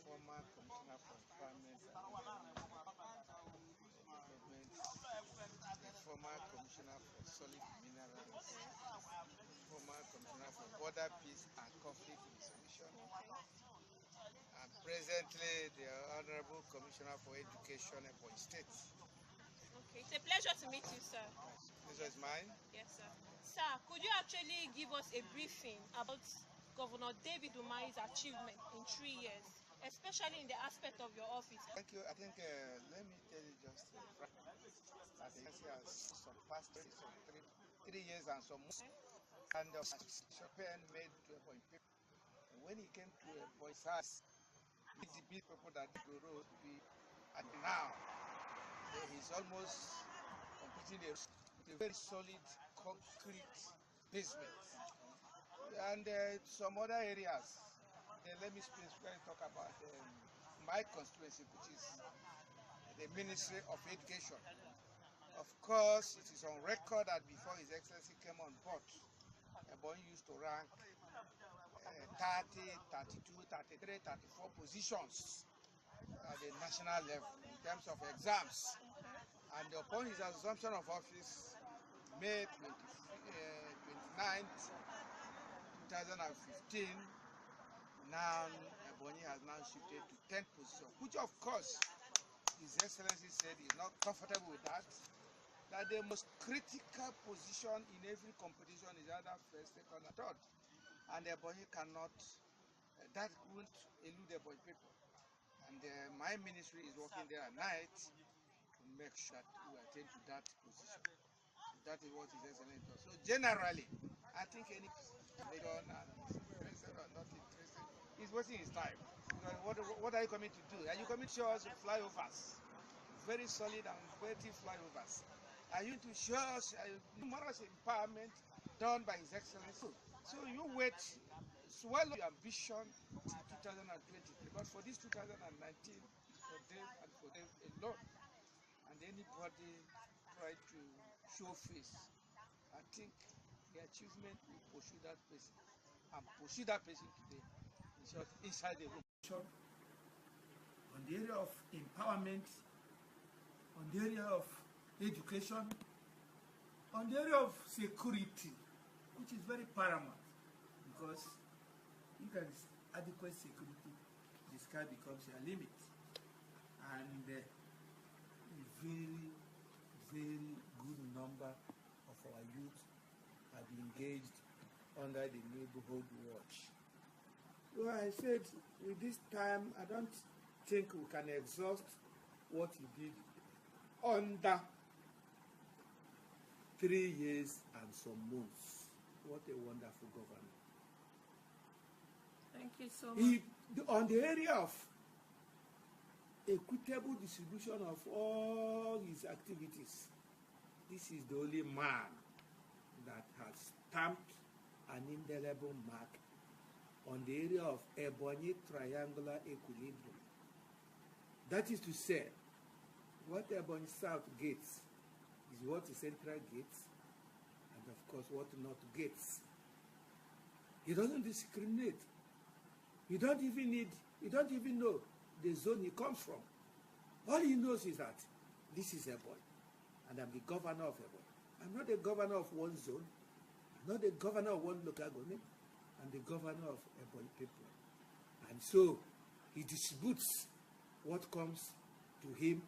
former Commissioner for Empowerment and Development, the former Commissioner for Solid Minerals, former Commissioner for Border Peace and Conflict Resolution, and presently the Honorable Commissioner for Education, Ebonyi State. Okay, it's a pleasure to meet you, sir. Pleasure is mine. Yes, sir. Sir, could you actually give us a briefing about Governor David Umahi's achievement in 3 years, especially in the aspect of your office? Thank you. I think, let me tell you just that the agency has surpassed 3 years and some more. And Chopin made to Ebonyi people. When he came to Ebonyi State, the big people that the road be, and now he's almost completing a very solid concrete basement. And some other areas. Let me specifically talk about my constituency, which is the Ministry of Education. Of course, it is on record that before His Excellency came on board, Ebonyi used to rank 30, 32, 33, 34 positions at the national level in terms of exams. And upon his assumption of office, May 29th, 2015, now Ebonyi has now shifted to 10th position, which of course His Excellency said he's not comfortable with that the most critical position in every competition is either first, second, or third. And Ebonyi cannot, that won't elude the Ebonyi people. And my ministry is working there at night to make sure that we attain to that position. That is what His Excellency does. So generally, I think any nation and interested or not interested is wasting his time. What are you coming to do? Are you coming to show us flyovers? Very solid and creative flyovers. Are you to show us numerous empowerment done by His Excellency? So you wait, swallow your ambition till 2020. But for this 2019, for them and for them alone, and anybody try to show face, I think the achievement will pursue that person and pursue that person today inside the room. On the area of empowerment, on the area of education, on the area of security, which is very paramount, because if there is adequate security, the sky becomes your limit. And a very, very good number of our youth have been engaged under the neighborhood watch. Well, I said, with this time, I don't think we can exhaust what he did under 3 years and some months. What a wonderful governor. Thank you so much. On the area of equitable distribution of all his activities, this is the only man that has stamped an indelible mark on the area of Ebonyi triangular equilibrium. That is to say, what Ebonyi South gets is what the Central gets, and of course what North gets. He doesn't discriminate. You don't even know the zone he comes from. All he knows is that this is Ebonyi, and I'm the governor of Ebonyi. I'm not the governor of one zone. I'm not the governor of one local government. I'm the governor of Ebonyi people. And so he distributes what comes to him.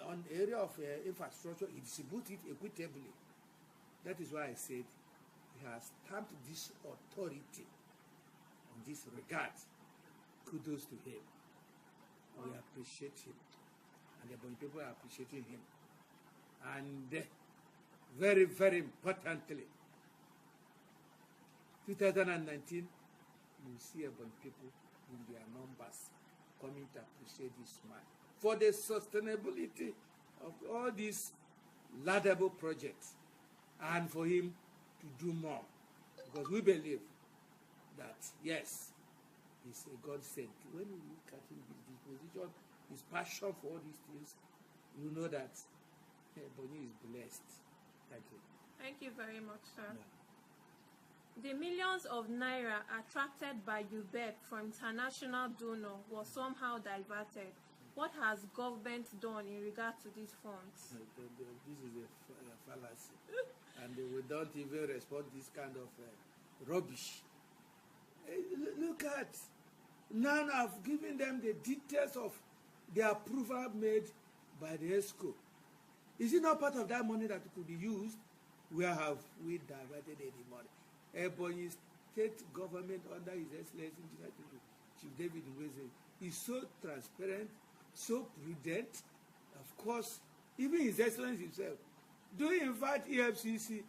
On the area of infrastructure, he distributes it equitably. That is why I said he has stamped this authority on this regard. Kudos to him. We appreciate him. And the Ebonyi people are appreciating him. And very, very importantly, 2019, you will see Ebonyi people in their numbers coming to appreciate this man for the sustainability of all these laudable projects, and for him to do more, because we believe that yes, he's a God sent. When you look at him, his disposition, his passion for all these things, you know that Ebonyi is blessed. Thank you. Thank you very much, sir. Yeah. The millions of naira attracted by UBEP from international donor was somehow diverted. What has government done in regard to these funds? This is a fallacy, and we don't even respond this kind of rubbish. Look at, none have given them the details of the approval made by the ESCO. Is it not part of that money that could be used? Where have we diverted any money? Ebonyi State government under His Excellency Chief David Umahi is so transparent, so prudent. Of course, even His Excellency himself do invite EFCC,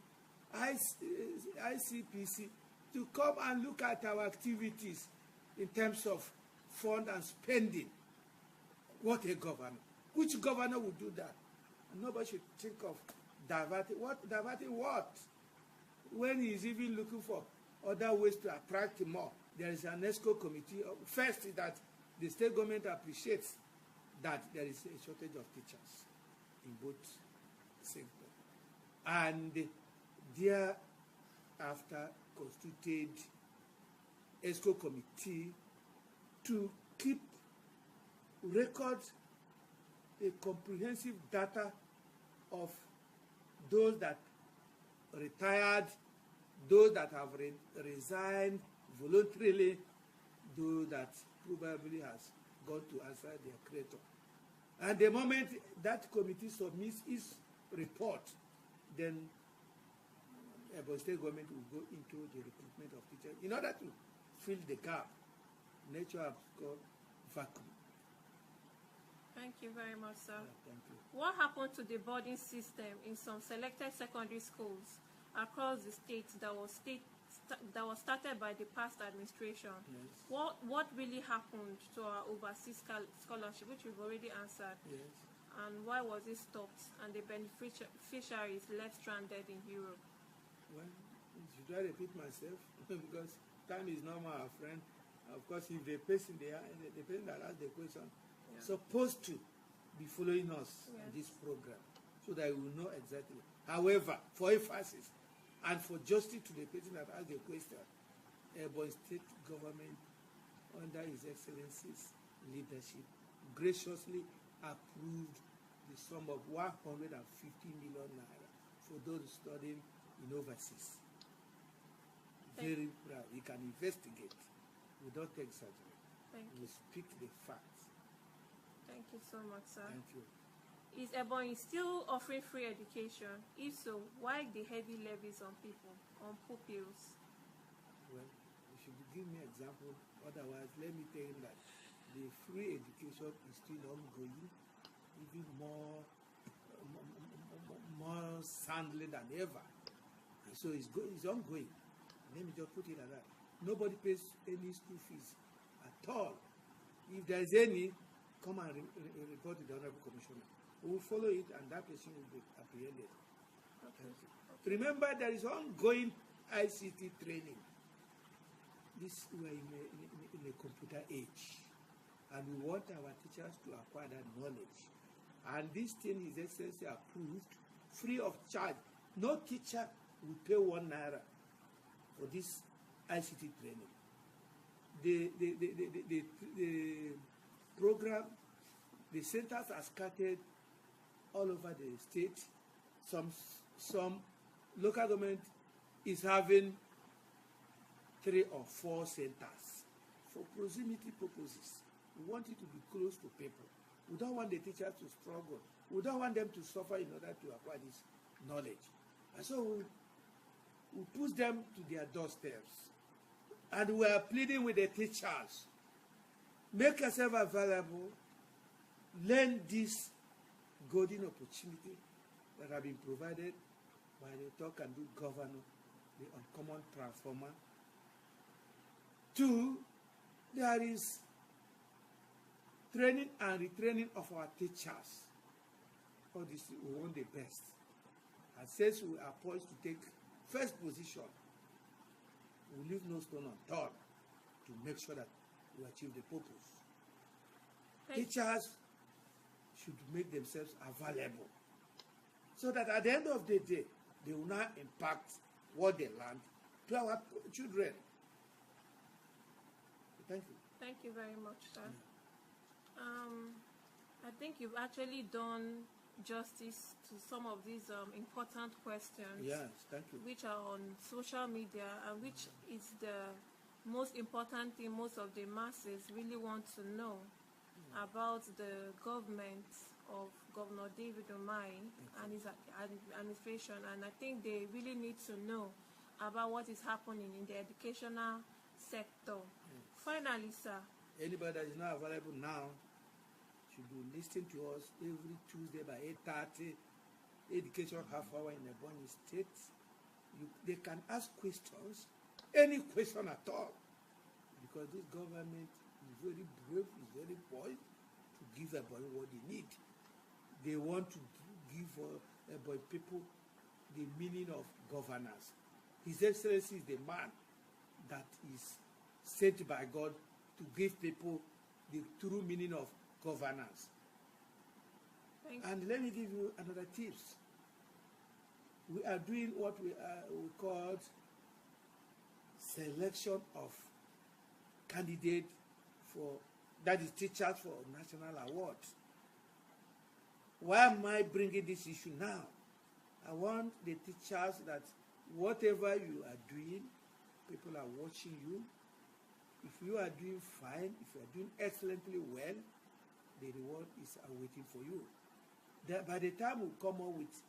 ICPC to come and look at our activities in terms of fund and spending. What a governor! Which governor would do that? And nobody should think of diverting. What diverting what? When he is even looking for other ways to attract more. There is an ESCO committee. First is that the state government appreciates that there is a shortage of teachers in both sectors. And thereafter constituted ESCO committee to keep record a comprehensive data of those that retired, those that have resigned voluntarily, those that probably has gone to answer their creator. And the moment that committee submits its report, then Ebonyi State government will go into the recruitment of teachers in order to fill the gap. Nature has got vacuum. Thank you very much, sir. Thank you. What happened to the boarding system in some selected secondary schools across the state that was started by the past administration? Yes. What really happened to our overseas scholarship, which we've already answered? Yes. And why was it stopped and the beneficiaries left stranded in Europe? Well, should I repeat myself? Because time is not my friend. Of course, if the person that asked the question supposed to be following us in this program, so that we will know exactly. However, for emphasis and for justice to the person that asked the question, Ebonyi State government, under His Excellency's leadership, graciously approved the sum of 150 million naira for those studying in overseas. Very proud. We can investigate. We don't exaggerate. We speak the facts. Thank you so much, sir. Thank you. Is Ebonyi still offering free education? If so, why the heavy levies on people, on pupils? Well, you should give me an example. Otherwise, let me tell you that the free education is still ongoing, even more soundly than ever. And so it's ongoing. Let me just put it like that. Nobody pays any school fees at all. If there is any, come and report to the Honorable Commissioner. We will follow it, and that person will be apprehended. Okay. Remember, there is ongoing ICT training. We are in a computer age, and we want our teachers to acquire that knowledge. And this thing is essentially approved, free of charge. No teacher will pay 1 naira for this ICT training. The program, the centers are scattered all over the state. Some local government is having 3 or 4 centers for proximity purposes. We want it to be close to people. We don't want the teachers to struggle. We don't want them to suffer in order to acquire this knowledge. And so we push them to their doorsteps. And we are pleading with the teachers. Make yourself available. Learn this golden opportunity that have been provided by the Talk and Do Governor, the Uncommon Transformer. 2, there is training and retraining of our teachers. All this, we want the best. And since we are poised to take first position, we leave no stone unturned to make sure that we achieve the purpose. Teachers should make themselves available so that at the end of the day, they will not impact what they learned to our children. Thank you. Thank you very much, sir. I think you've actually done justice to some of these important questions. Yes, thank you. Which are on social media and which is the most important thing most of the masses really want to know about the government of Governor David Umahi and his administration. And I think they really need to know about what is happening in the educational sector. Finally, sir. Anybody that is not available now should be listening to us every Tuesday by 8:30. Education half hour in Ebonyi State. They can ask questions, any question at all, because this government is very brave, is very poised to give Ebonyi what they need. They want to give Ebonyi people the meaning of governance. His Excellency is the man that is sent by God to give people the true meaning of governance. And let me give you another tips. We are doing what we call selection of candidates for, that is teachers for national awards. Why am I bringing this issue now? I want the teachers that whatever you are doing, people are watching you. If you are doing fine, if you are doing excellently well, the reward is awaiting for you. By the time we come up with,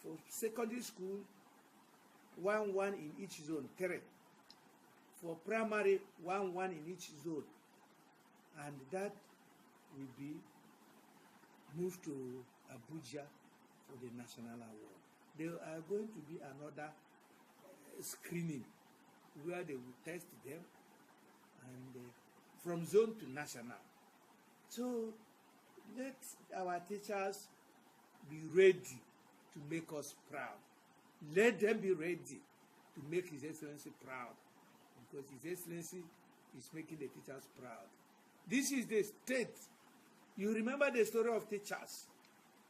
for secondary school, 1-1 in each zone, 3. For primary, 1-1 in each zone. And that will be moved to Abuja for the national award. There are going to be another screening where they will test them and from zone to national. So let our teachers be ready to make us proud. Let them be ready to make His Excellency proud, because His Excellency is making the teachers proud. This is the state. You remember the story of teachers.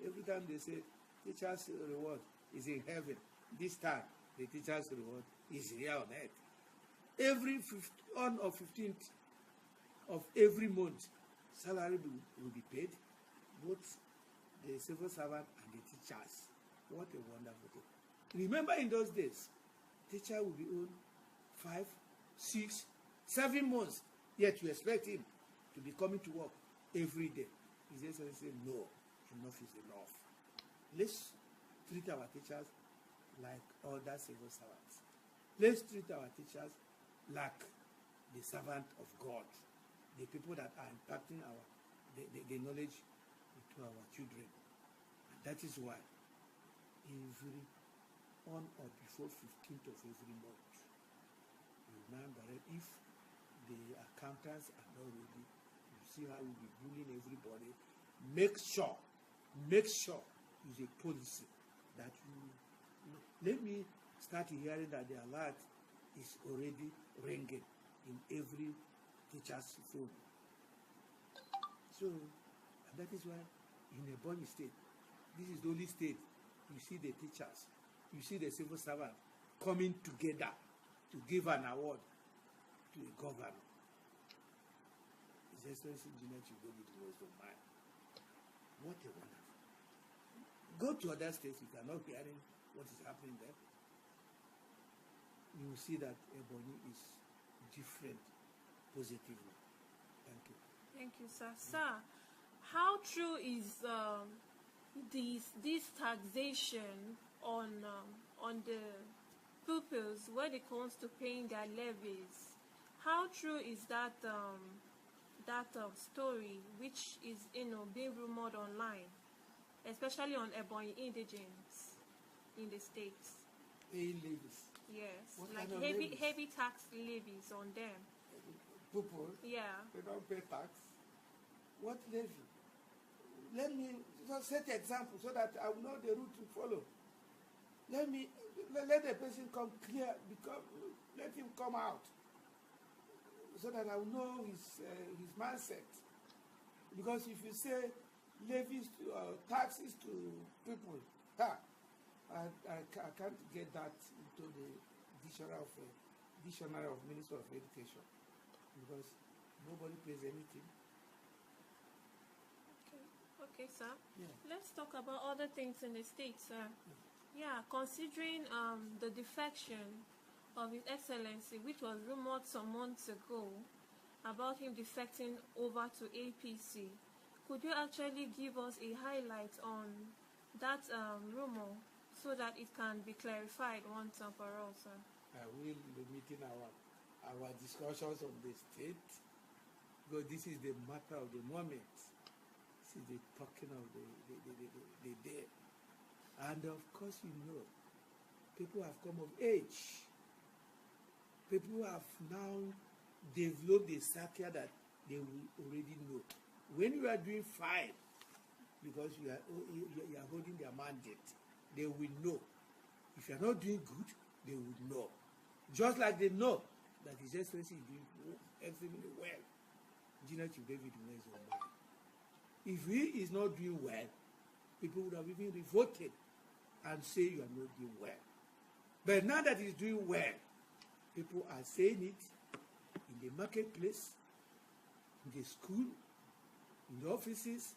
Every time they say teachers' reward is in heaven, this time the teachers' reward is here on earth. Every 15th of every month, salary will be paid, both the civil servant and the teachers. What a wonderful thing. Remember, in those days, teacher will be on 5, 6, 7 months, yet you expect him to be coming to work every day. His Excellency said, no, enough is enough. Let's treat our teachers like other civil servants. Let's treat our teachers like the servant of God, the people that are impacting the knowledge to our children. And that is why every on or before 15th of every month, remember that if the accountants are not ready, you see how we'll be bullying everybody. Make sure is a policy that let me start hearing that the alert is already ringing in every teacher's phone. So, and that is why in Ebonyi State, this is the only state you see the teachers, you see the civil servant coming together to give an award to a governor. His Excellency Engineer Chigogi was the man. What a wonderful. Go to other states, if you are not hearing what is happening there, you will see that Ebonyi is different positively. Thank you. Thank you, sir. Sir, how true is this taxation on the pupils when it comes to paying their levies? How true is that story, which is being rumored online, especially on Ebonyi indigents in the states? Paying levies. Yes, What like kind of levies? heavy tax levies on them. People, Yeah. they don't pay tax. What levy? Let me just set an example so that I will know the route to follow. Let the person come clear, let him come out so that I will know his mindset. Because if you say levies to taxes to people, I can't get that into the dictionary of dictionary of Minister of Education because nobody pays anything. Okay, sir. Yeah. Let's talk about other things in the state, sir. Yeah, considering the defection of His Excellency, which was rumored some months ago about him defecting over to APC, could you actually give us a highlight on that rumor so that it can be clarified once and for all, sir? I will be meeting our discussions on the state because this is the matter of the moment. This is the talking of the day. And of course, you know, people have come of age. People have now developed a satire that they will already know. When you are doing fine, because you are holding their mandate, they will know. If you are not doing good, they will know. Just like they know that His Excellency is doing extremely well. General Chief David knows Umahi. If he is not doing well, people would have even revolted and say you are not doing well. But now that he's doing well, people are saying it in the marketplace, in the school, in the offices,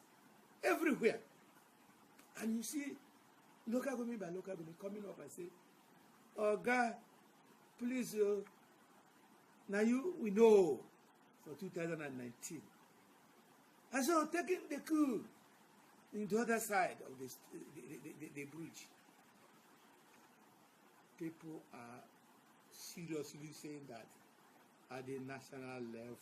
everywhere. And you see local government by local government coming up and say, "Oh God, please, now we know for 2019." And so taking the coup in the other side of the bridge, people are seriously saying that at the national level,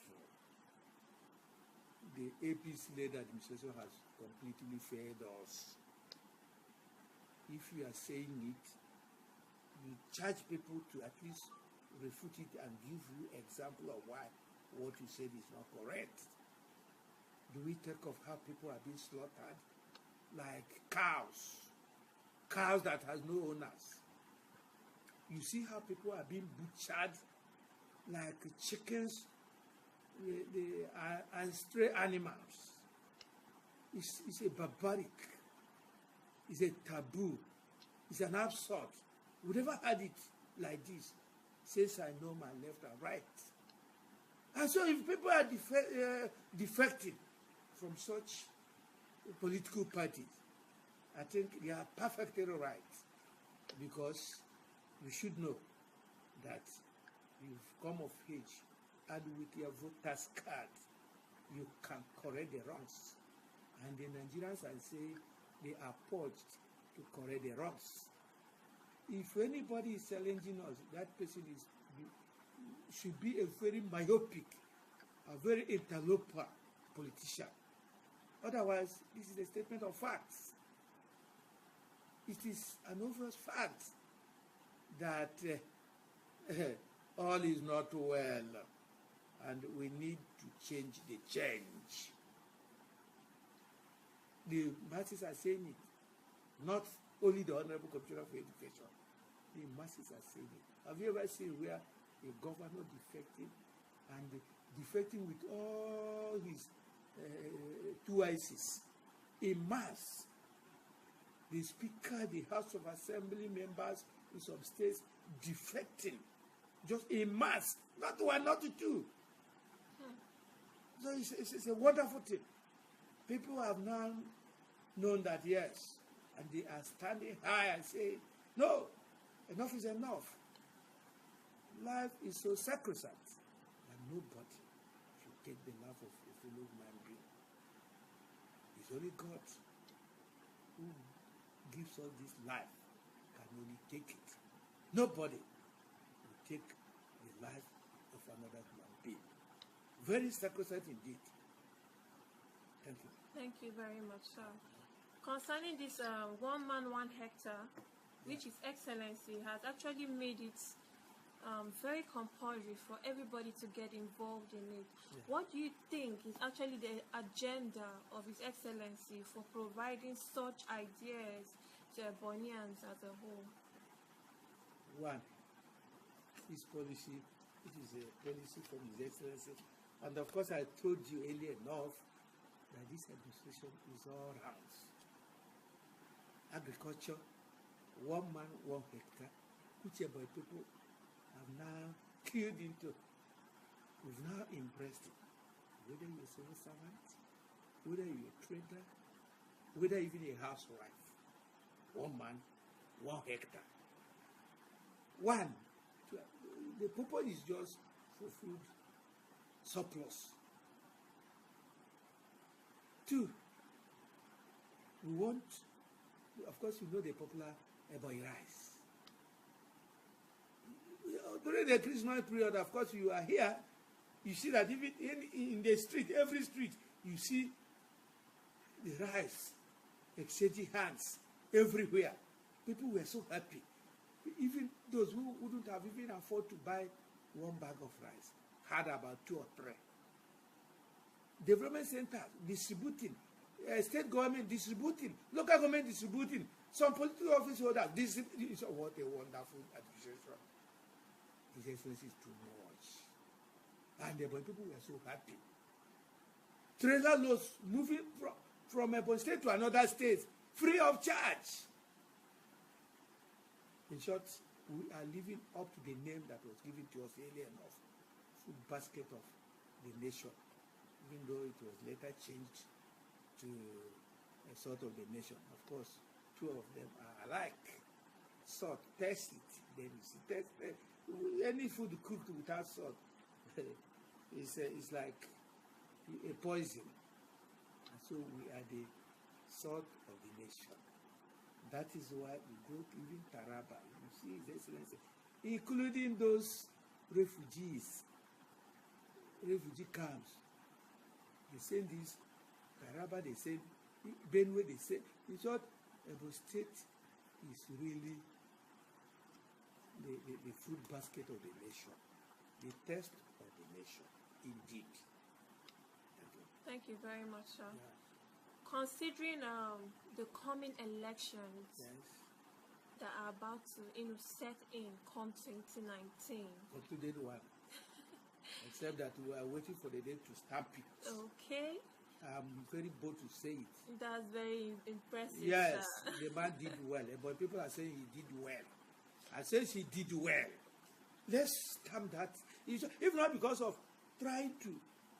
the APC-led administration has completely failed us. If you are saying it, you charge people to at least refute it and give you example of why what you said is not correct. Do we think of how people are being slaughtered like cows that has no owners? You see how people are being butchered like chickens and stray animals. It's a barbaric. It's a taboo. It's an absurd. We never had it like this since I know my left and right. And so if people are defecting from such political parties, I think they are perfectly right, because you should know that you've come of age, and with your voter's card, you can correct the wrongs. And the Nigerians are saying they are purged to correct the wrongs. If anybody is challenging us, that person should be a very myopic, a very interloper politician. Otherwise, this is a statement of facts. It is an obvious fact that all is not well, and we need to change the change. The masses are saying it, not only the Honorable Commissioner for Education. The masses are saying it. Have you ever seen where a governor defected, and defecting with all his two ICs in mass? The Speaker, the House of Assembly members in some states defecting just in mass, not one, not two. So it's a wonderful thing. People have now known that, yes, and they are standing high and saying, no, enough is enough. Life is so sacrosanct that nobody should take the life of a fellow human being. It's only God who gives us this life can only take it. Nobody will take the life of another human being. Very sacrosanct indeed. Thank you. Thank you very much, sir. Concerning this 1 man 1 hectare, which His Excellency has actually made it very compulsory for everybody to get involved in it. Yeah. What do you think is actually the agenda of His Excellency for providing such ideas to Ebonyians as a whole? One, his policy, it is a policy from His Excellency. And of course, I told you earlier enough that this administration is all round. Agriculture, 1 man 1 hectare, which about people have now killed into. We've now embraced it. Whether you're a civil servant, whether you're a trader, whether even a housewife, 1 man, 1 hectare. One, the purpose is just for food surplus. 2, we want, of course, you know the popular Ebonyi rice. During the Christmas period, of course, you are here, you see that even in the street, every street, you see the rice exchanging hands everywhere. People were so happy. Even those who wouldn't have even afford to buy 1 bag of rice had about 2 or 3. Development centers distributing, state government distributing, local government distributing, some political office holders distributing. So what a wonderful administration. His Excellency is too much. And the people were so happy. Trailer loads moving from Ebonyi State to another state, free of charge. In short, we are living up to the name that was given to us earlier enough, food basket of the nation, even though it was later changed to a sort of the nation. Of course, 2 of them are alike. Salt, taste it, then you see, taste it. Any food cooked without salt is like a poison. And so we are the salt of the nation. That is why we go to even Taraba, you see His Excellency, including those refugee camps. They send this, Taraba they send, Benue they send. In short, Ebonyi State is really the food basket of the nation, the test of the nation, indeed. Thank you very much, sir. Yeah. Considering the coming elections Yes. that are about to set in come 2019. Concluded one. Except that we are waiting for the day to stamp it. Okay. I'm very bold to say it. That's very impressive. Yes, sir. the man did well. But people are saying he did well. I say he did well. Let's stamp that. If not because of trying to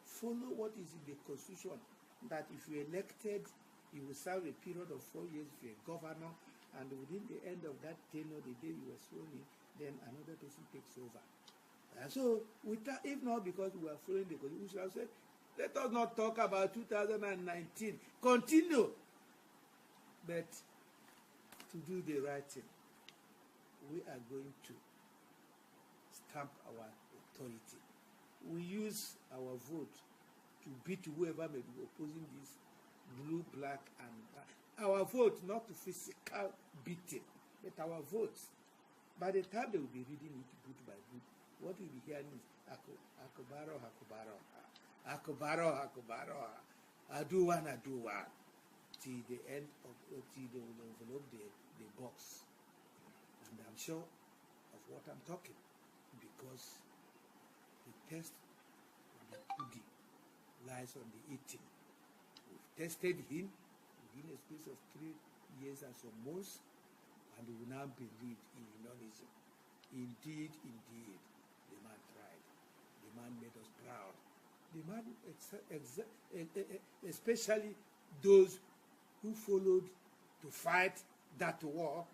follow what is in the Constitution, that if you're elected, you will serve a period of 4 years if you're a governor, and within the end of that tenure, the day you were sworn in, then another person takes over. And so, if not because we are following the Constitution, we should have said, let us not talk about 2019. Continue. But to do the right thing, we are going to stamp our authority. We use our vote to beat whoever may be opposing this blue, black, and our vote, not to physical beating, but our votes. By the time they will be reading it boot by boot, what we'll be hearing is Akubaro, Akubaro, Akubaro, Akubaro, Aduwan, Aduwan, till the end of, till they will envelope the box. And I'm sure of what I'm talking, because the test of the pudding lies on the eating. We've tested him within a space of 3 years and some months, and we now believe in unionism. Indeed, indeed, the man tried. The man made us proud. The man, especially those who followed to fight that war,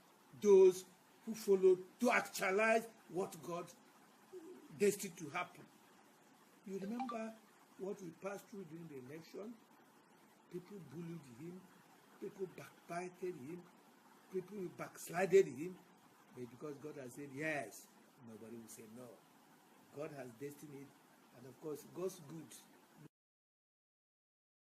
those who followed to actualize what God destined to happen. You remember what we passed through during the election? People bullied him, people backbited him, people backslided him, but because God has said yes, nobody will say no. God has destined it, and of course, God's good